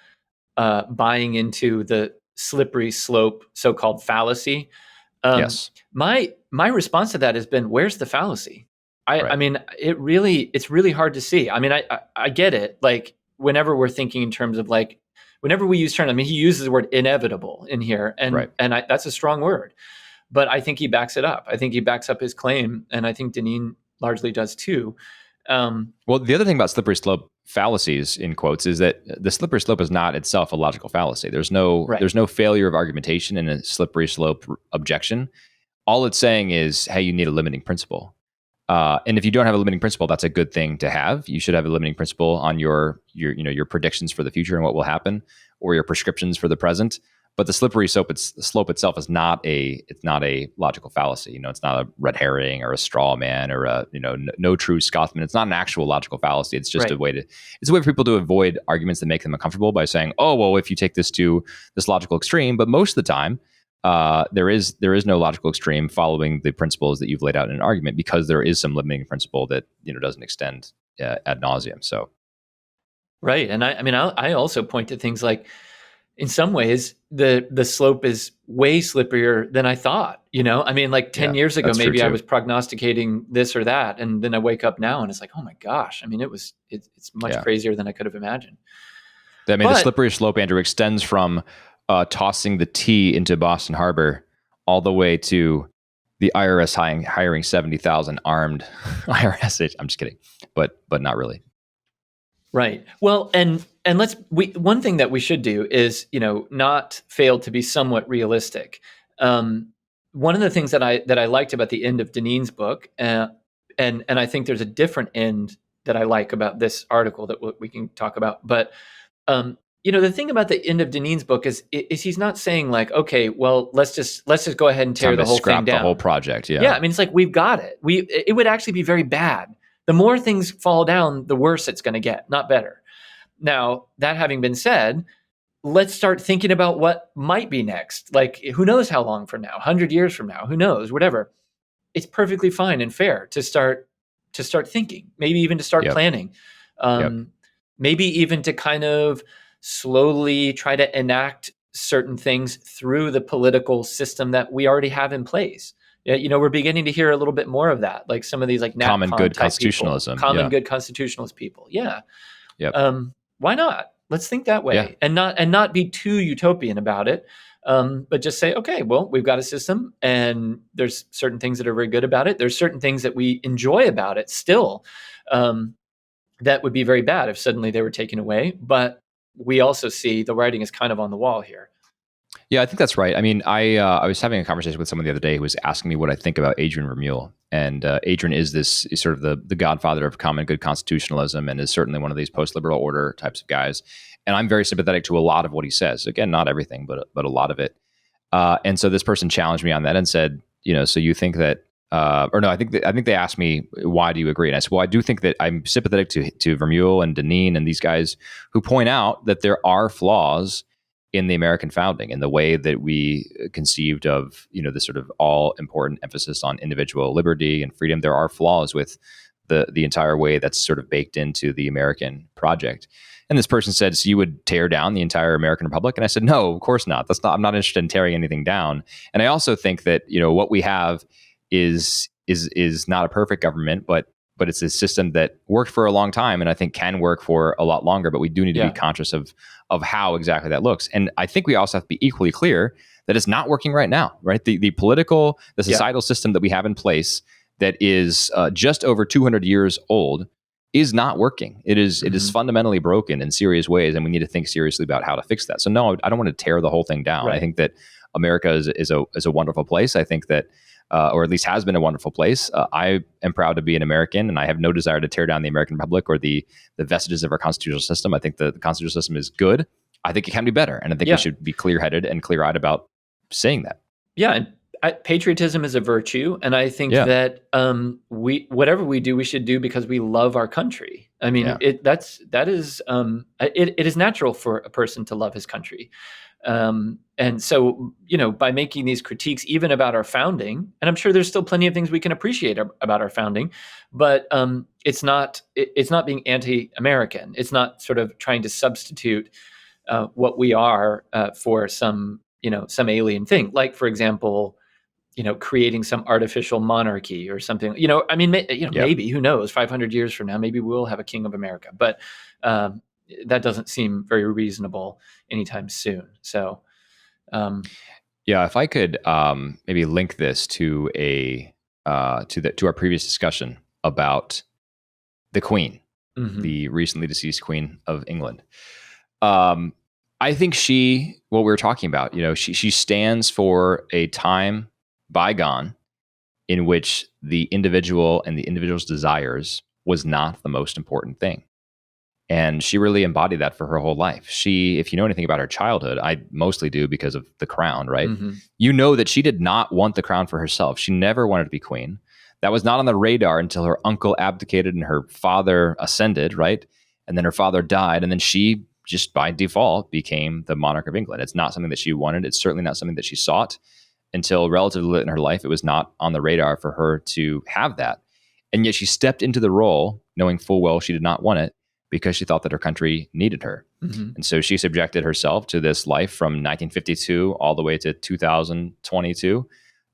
buying into the slippery slope so-called fallacy? Yes. My response to that has been, where's the fallacy? I mean, it's really hard to see. I mean, I get it. Like whenever we're thinking in terms of like, whenever we use terms, I mean, he uses the word inevitable in here, and that's a strong word, but I think he backs it up. I think he backs up his claim, and I think Deneen largely does too. Well, the other thing about slippery slope fallacies, in quotes, is that the slippery slope is not itself a logical fallacy. There's no failure of argumentation in a slippery slope objection. All it's saying is, hey, you need a limiting principle. And if you don't have a limiting principle, that's a good thing to have. You should have a limiting principle on your predictions for the future and what will happen, or your prescriptions for the present. But the slippery slope itself is not a logical fallacy. It's not a red herring or a straw man or a no true Scotsman. It's not an actual logical fallacy. It's just a way for people to avoid arguments that make them uncomfortable by saying, oh well, if you take this to this logical extreme. But most of the time, there is no logical extreme following the principles that you've laid out in an argument, because there is some limiting principle that doesn't extend ad nauseum. So, right, and I mean, I also point to things like, in some ways, the slope is way slipperier than I thought. I mean, like 10 years ago, maybe I was prognosticating this or that, and then I wake up now and it's like, oh my gosh! I mean, it's much crazier than I could have imagined. I mean, the slippery slope, Andrew, extends from tossing the tea into Boston Harbor all the way to the IRS hiring 70,000 armed IRS agents. I'm just kidding, but not really. Right. Well, and one thing that we should do is, not fail to be somewhat realistic. One of the things that I liked about the end of Deneen's book, and I think there's a different end that I like about this article that we can talk about. But the thing about the end of Deneen's book is he's not saying like, okay, well, let's just go ahead and tear the whole thing down, the whole project. Yeah, I mean, it's like we've got it. It would actually be very bad. The more things fall down, the worse it's going to get, not better. Now, that having been said, let's start thinking about what might be next. Like, who knows how long from now, 100 years from now, who knows, whatever. It's perfectly fine and fair to start thinking, maybe even to start planning, maybe even to kind of slowly try to enact certain things through the political system that we already have in place. Yeah, we're beginning to hear a little bit more of that, like some of these like common good constitutionalism, good constitutionalist people. Yeah. Yep. Why not? Let's think that way, and not be too utopian about it. But just say, okay, well, we've got a system, and there's certain things that are very good about it. There's certain things that we enjoy about it still, that would be very bad if suddenly they were taken away. But we also see the writing is kind of on the wall here. Yeah, I think that's right. I mean, I was having a conversation with someone the other day who was asking me what I think about Adrian Vermeule. And Adrian is sort of the godfather of common good constitutionalism, and is certainly one of these post-liberal order types of guys. And I'm very sympathetic to a lot of what he says. Again, not everything, but a lot of it. And so this person challenged me on that and said, so you think that, or no, I think they asked me, why do you agree? And I said, well, I do think that I'm sympathetic to Vermeule and Deneen and these guys who point out that there are flaws in the American founding, in the way that we conceived of, the sort of all important emphasis on individual liberty and freedom. There are flaws with the entire way that's sort of baked into the American project. And this person said, so you would tear down the entire American Republic? And I said, no, of course not. I'm not interested in tearing anything down. And I also think that, what we have is not a perfect government, but it's a system that worked for a long time, and I think can work for a lot longer. But we do need to be conscious of how exactly that looks. And I think we also have to be equally clear that it's not working right now, right? The political, the societal system that we have in place that is just over 200 years old is not working. It is fundamentally broken in serious ways, and we need to think seriously about how to fix that. So no, I don't want to tear the whole thing down. Right. I think that America is a wonderful place. I think that or at least has been a wonderful place. I am proud to be an American, and I have no desire to tear down the American Republic or the vestiges of our constitutional system. I think the constitutional system is good. I think it can be better, and I think we should be clear-headed and clear-eyed about saying that. Yeah, and patriotism is a virtue, and I think that whatever we do, we should do because we love our country. I mean, it is natural for a person to love his country. And so, by making these critiques, even about our founding, and I'm sure there's still plenty of things we can appreciate about our founding, but it's not being anti-American. It's not sort of trying to substitute what we are for some alien thing. Like, for example, creating some artificial monarchy or something. I mean, maybe, who knows? 500 years from now, maybe we'll have a king of America, but that doesn't seem very reasonable anytime soon. So, if I could maybe link this to our previous discussion about the Queen, the recently deceased Queen of England. I think what we were talking about, she stands for a time bygone in which the individual and the individual's desires was not the most important thing. And she really embodied that for her whole life. If you know anything about her childhood, I mostly do because of the crown, right? Mm-hmm. You know that she did not want the crown for herself. She never wanted to be queen. That was not on the radar until her uncle abdicated and her father ascended, right? And then her father died. And then she just by default became the monarch of England. It's not something that she wanted. It's certainly not something that she sought. Until relatively late in her life, it was not on the radar for her to have that. And yet she stepped into the role knowing full well she did not want it, because she thought that her country needed her. Mm-hmm. And so she subjected herself to this life from 1952 all the way to 2022.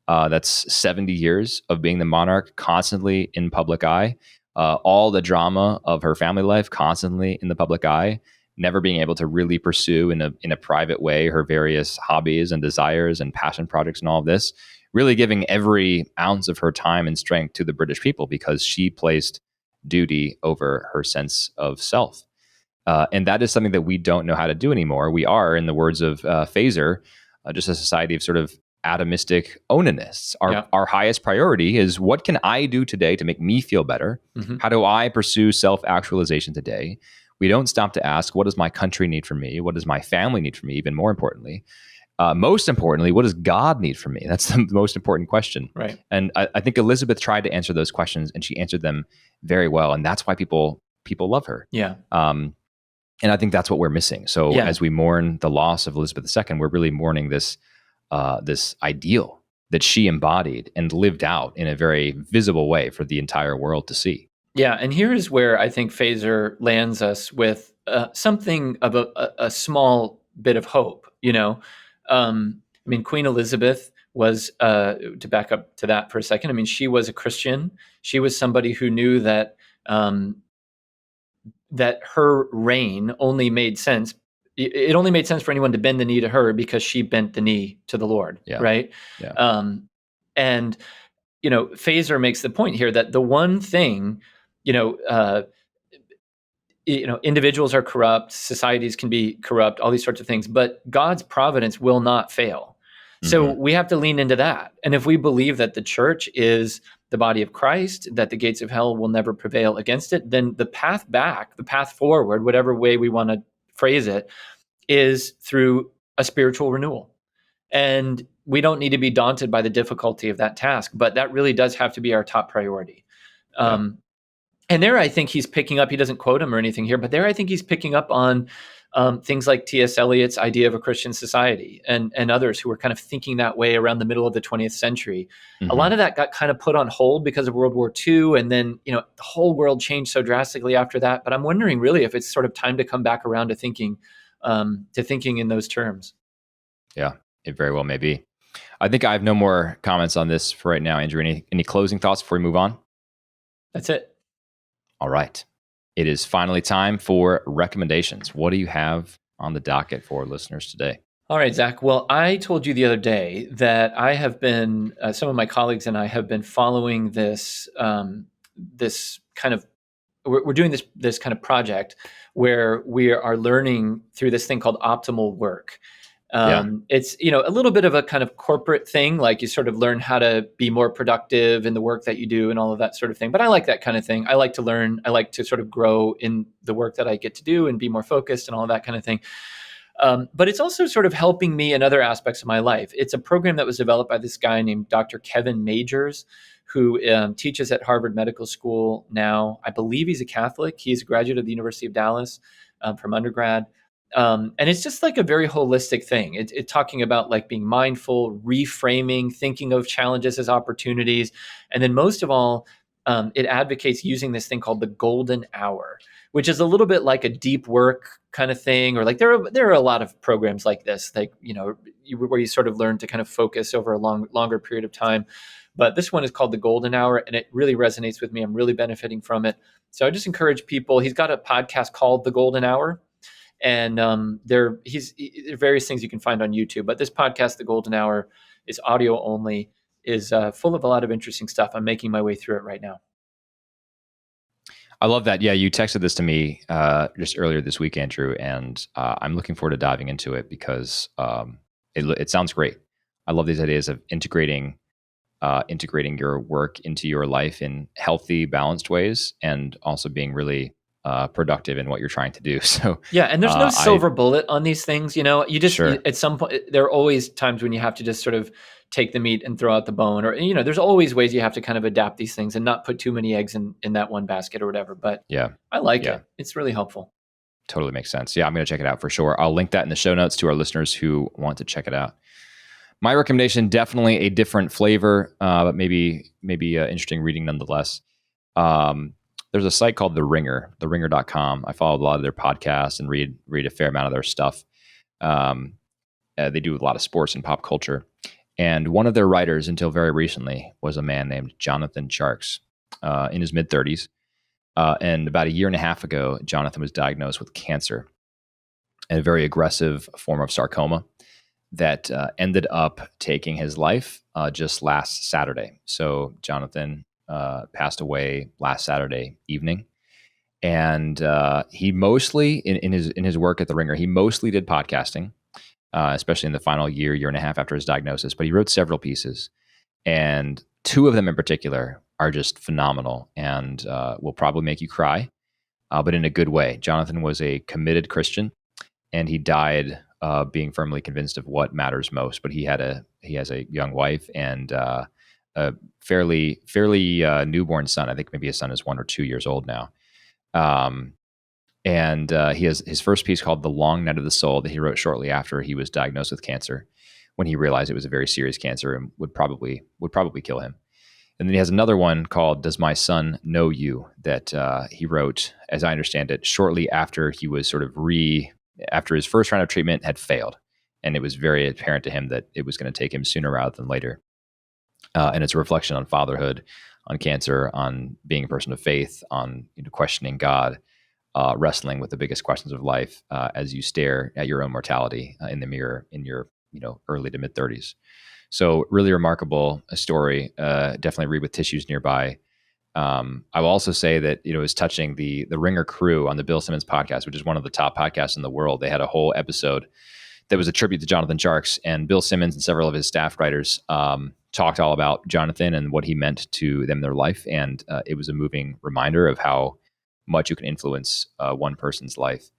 That's 70 years of being the monarch, constantly in public eye. All the drama of her family life, constantly in the public eye, never being able to really pursue in a private way her various hobbies and desires and passion projects and all of this, really giving every ounce of her time and strength to the British people because she placed duty over her sense of self. And that is something that we don't know how to do anymore. We are, in the words of Feser, just a society of sort of atomistic onanists. Our highest priority is, what can I do today to make me feel better? Mm-hmm. How do I pursue self-actualization today? We don't stop to ask, what does my country need from me? What does my family need from me? Even more importantly, most importantly, what does God need from me? That's the most important question. Right. And I think Elizabeth tried to answer those questions, and she answered them very well. And that's why people love her. Yeah. And I think that's what we're missing. So as we mourn the loss of Elizabeth II, we're really mourning this ideal that she embodied and lived out in a very visible way for the entire world to see. Yeah, and here is where I think Feser lands us with something of a small bit of hope. I mean, Queen Elizabeth was, to back up to that for a second, I mean, she was a Christian. She was somebody who knew that that her reign only made sense. It only made sense for anyone to bend the knee to her because she bent the knee to the Lord, right? Yeah. And Feser makes the point here that the one thing, individuals are corrupt, societies can be corrupt, all these sorts of things, but God's providence will not fail. So we have to lean into that. And if we believe that the church is the body of Christ, that the gates of hell will never prevail against it, then the path back, the path forward, whatever way we want to phrase it, is through a spiritual renewal. And we don't need to be daunted by the difficulty of that task, but that really does have to be our top priority. And there, I think he's picking up, he doesn't quote him or anything here, but there I think he's picking up on things like T.S. Eliot's idea of a Christian society and others who were kind of thinking that way around the middle of the 20th century. A lot of that got kind of put on hold because of World War II. And then, the whole world changed so drastically after that. But I'm wondering really if it's sort of time to come back around to thinking in those terms. Yeah, it very well may be. I think I have no more comments on this for right now. Andrew, any closing thoughts before we move on? That's it. All right. It is finally time for recommendations. What do you have on the docket for listeners today? All right, Zach. Well, I told you the other day that I have been, some of my colleagues and I have been following this, this kind of, we're doing this kind of project where we are learning through this thing called optimal work. It's, a little bit of a kind of corporate thing, like you sort of learn how to be more productive in the work that you do and all of that sort of thing. But I like that kind of thing. I like to learn. I like to sort of grow in the work that I get to do and be more focused and all of that kind of thing. But it's also sort of helping me in other aspects of my life. It's a program that was developed by this guy named Dr. Kevin Majors, who teaches at Harvard Medical School now. I believe he's a Catholic. He's a graduate of the University of Dallas from undergrad. And it's just like a very holistic thing. It's talking about like being mindful, reframing, thinking of challenges as opportunities. And then most of all, it advocates using this thing called the golden hour, which is a little bit like a deep work kind of thing. Or like there are a lot of programs like this, like, where you sort of learn to kind of focus over a longer period of time. But this one is called the golden hour, and it really resonates with me. I'm really benefiting from it. So I just encourage people. He's got a podcast called The Golden Hour. And there are various things you can find on YouTube. But this podcast, The Golden Hour, is audio only, is full of a lot of interesting stuff. I'm making my way through it right now. I love that. Yeah, you texted this to me just earlier this week, Andrew, and I'm looking forward to diving into it because it sounds great. I love these ideas of integrating your work into your life in healthy, balanced ways, and also being really productive in what you're trying to do. So yeah, and there's no silver bullet on these things. You just at some point, there are always times when you have to just sort of take the meat and throw out the bone, or there's always ways you have to kind of adapt these things and not put too many eggs in that one basket or whatever. But yeah, I like it. It's really helpful. Totally makes sense. Yeah, I'm going to check it out for sure. I'll link that in the show notes to our listeners who want to check it out. My recommendation, definitely a different flavor, but maybe interesting reading nonetheless. There's a site called The Ringer, theringer.com. I follow a lot of their podcasts and read a fair amount of their stuff. They do a lot of sports and pop culture. And one of their writers until very recently was a man named Jonathan Tjarks in his mid-30s. And about a year and a half ago, Jonathan was diagnosed with cancer, a very aggressive form of sarcoma that ended up taking his life just last Saturday. So Jonathan passed away last Saturday evening. And he mostly, in his work at The Ringer, he mostly did podcasting, especially in the final year and a half after his diagnosis. But he wrote several pieces, and two of them in particular are just phenomenal and will probably make you cry, but in a good way. Jonathan was a committed Christian, and he died being firmly convinced of what matters most. But he has a young wife and a fairly newborn son. I think maybe his son is 1 or 2 years old now. And he has his first piece called "The Long Night of the Soul" that he wrote shortly after he was diagnosed with cancer, when he realized it was a very serious cancer and would probably kill him. And then he has another one called "Does My Son Know You?" that he wrote, as I understand it, shortly after he was sort of after his first round of treatment had failed, and it was very apparent to him that it was going to take him sooner rather than later. And it's a reflection on fatherhood, on cancer, on being a person of faith, on questioning God, wrestling with the biggest questions of life as you stare at your own mortality in the mirror in your early to mid 30s. So really remarkable story. Definitely read with tissues nearby. I will also say that is touching the Ringer crew on the Bill Simmons podcast, which is one of the top podcasts in the world. They had a whole episode that was a tribute to Jonathan Jarks, and Bill Simmons and several of his staff writers talked all about Jonathan and what he meant to them in their life. And it was a moving reminder of how much you can influence one person's life.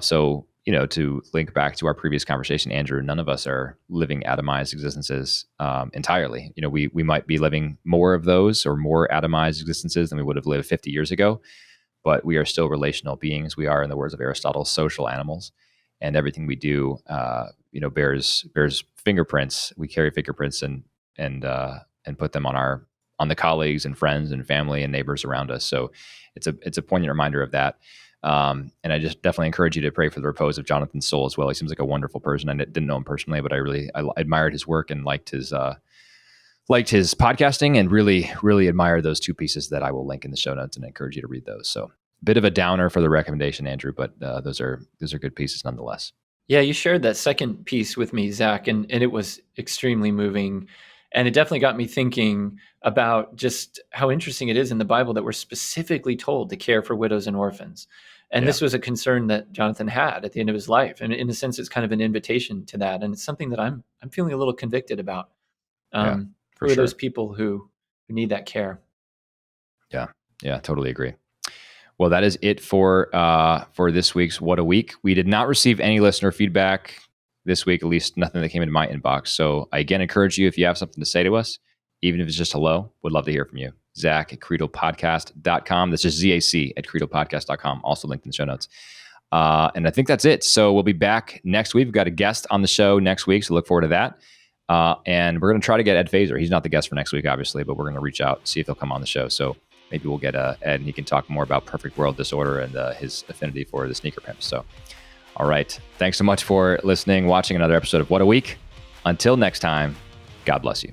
So, to link back to our previous conversation, Andrew, none of us are living atomized existences entirely. We might be living more of those or more atomized existences than we would have lived 50 years ago, but we are still relational beings. We are, in the words of Aristotle, social animals, and everything we do, bears fingerprints. We carry fingerprints and put them on the colleagues and friends and family and neighbors around us. So it's a poignant reminder of that. And I just definitely encourage you to pray for the repose of Jonathan's soul as well. He seems like a wonderful person. I didn't know him personally, but I admired his work and liked his podcasting, and really admired those two pieces that I will link in the show notes, and I encourage you to read those. So bit of a downer for the recommendation, Andrew, but those are good pieces nonetheless. Yeah, you shared that second piece with me, Zach, and it was extremely moving. And it definitely got me thinking about just how interesting it is in the Bible that we're specifically told to care for widows and orphans. And this was a concern that Jonathan had at the end of his life. And in a sense, it's kind of an invitation to that. And it's something that I'm feeling a little convicted about. For sure. Those people who need that care. Yeah, totally agree. Well, that is it for this week's What a Week. We did not receive any listener feedback this week, at least nothing that came into my inbox. So I again encourage you, if you have something to say to us, even if it's just hello, would love to hear from you. Zach at creedopodcast.com. That's just ZAC at creedopodcast.com. Also linked in the show notes. And I think that's it. So we'll be back next week. We've got a guest on the show next week, so look forward to that. And we're going to try to get Ed Feser. He's not the guest for next week, obviously, but we're going to reach out, see if he'll come on the show. So maybe we'll get Ed, and he can talk more about perfect world disorder and his affinity for the sneaker pimp. So, all right. Thanks so much for listening, watching another episode of What a Week. Until next time, God bless you.